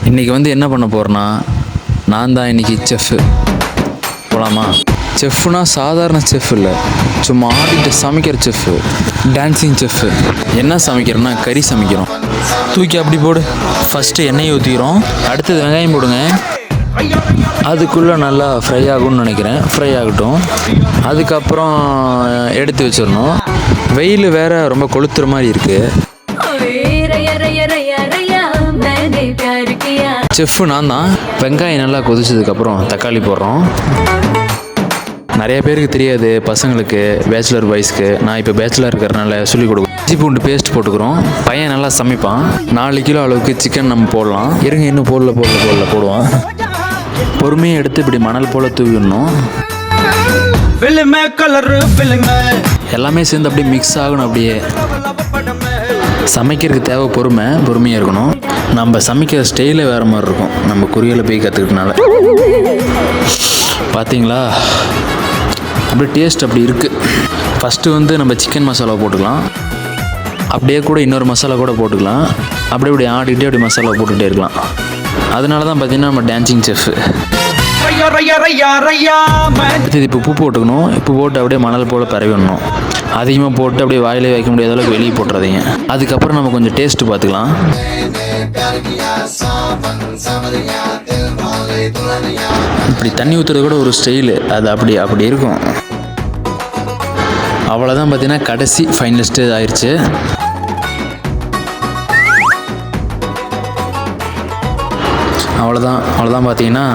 இன்றைக்கி வந்து என்ன பண்ண போகிறேன்னா, நான் தான் இன்றைக்கி செஃப்பு. போகலாமா? செஃப்னா சாதாரண செஃப் இல்லை, சும்மா ஆடிட்டு சமைக்கிற செஃப்பு, டான்ஸிங் செஃப்பு. என்ன சமைக்கிறோன்னா கறி சமைக்கிறோம். தூக்கி அப்படி போடு. ஃபஸ்ட்டு எண்ணெயை ஊற்றிக்கிறோம், அடுத்தது வெங்காயம் போடுங்க. அதுக்குள்ளே நல்லா ஃப்ரை ஆகும்னு நினைக்கிறேன். ஃப்ரை ஆகட்டும். அதுக்கப்புறம் எடுத்து வச்சிடணும். வெயில் வேறு ரொம்ப கொளுத்துற மாதிரி இருக்குது. செஃப்பு நான் தான். வெங்காயம் நல்லா கொதிச்சதுக்கப்புறம் தக்காளி போடுறோம். நிறைய பேருக்கு தெரியாது, பசங்களுக்கு, பேச்சுலர் பாய்ஸ்க்கு. நான் இப்போ பேச்சுலர் இருக்கிறனால சொல்லிக் கொடுக்குறேன். இஞ்சி பூண்டு பேஸ்ட் போட்டுக்கிறோம். பையன் நல்லா சமைப்பான். 4 கிலோ அளவுக்கு சிக்கன் நம்ம போடலாம். இருங்க, இன்னும் போடுவான். பொறுமையாக எடுத்து இப்படி மணல் போல் தூவிடணும். எல்லாமே சேர்ந்து அப்படியே மிக்ஸ் ஆகணும். அப்படியே சமைக்கிறதுக்கு தேவை பொறுமையாக இருக்கணும். நம்ம சமைக்கிற ஸ்டைலே வேறு மாதிரி இருக்கும், நம்ம குறியில் போய் கற்றுக்கிட்டனால. பார்த்தீங்களா, அப்படியே டேஸ்ட் அப்படி இருக்குது. ஃபஸ்ட்டு வந்து நம்ம சிக்கன் மசாலா போட்டுக்கலாம். அப்படியே கூட இன்னொரு மசாலா கூட போட்டுக்கலாம். அப்படியே ஆடிக்கிட்டே அப்படி மசாலா போட்டுகிட்டே இருக்கலாம். அதனால தான் பார்த்தீங்கன்னா நம்ம டான்சிங் செஃப்பு. அடுத்தது இப்போ உப்பு போட்டுக்கணும். உப்பு போட்டு அப்படியே மணல் போல் பரவிடணும். அதிகமாக போட்டு அப்படியே வாயிலே வைக்க முடியாத அளவுக்கு வெளியே போட்டுறதீங்க. அதுக்கப்புறம் நம்ம கொஞ்சம் டேஸ்ட்டு பார்த்துக்கலாம். இப்படி தண்ணி ஊற்றுறது கூட ஒரு ஸ்டைலு, அது அப்படி இருக்கும். அவ்வளோதான். பார்த்தீங்கன்னா கடைசி ஃபைனல் ஸ்டேஜ் ஆயிடுச்சு. அவ்வளோதான் பார்த்தீங்கன்னா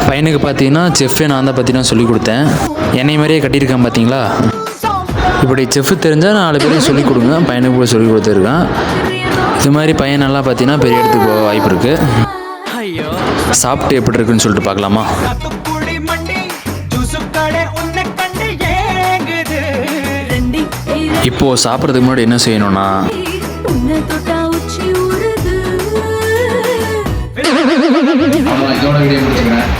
பையனுக்கு பார்த்தீங்கன்னா செஃப்பே நான் தான் பார்த்தீங்கன்னா சொல்லிக் கொடுத்தேன். என்னை மாதிரியே கட்டியிருக்கேன் பார்த்தீங்களா. இப்படி செஃப்பு தெரிஞ்சால் 4 பேரையும் சொல்லிக் கொடுங்க. பையனுக்கு கூட சொல்லிக் கொடுத்துருக்கேன். இது மாதிரி பையன் நல்லா பார்த்தீங்கன்னா பெரிய இடத்துக்கு போக வாய்ப்பு இருக்குது. சாப்பிட்டு எப்படி இருக்குன்னு சொல்லிட்டு பார்க்கலாமா? இப்போது சாப்பிட்றதுக்கு முன்னாடி என்ன செய்யணும்னா, இதோட வீடியோ முடிச்சுக்கிறேன்.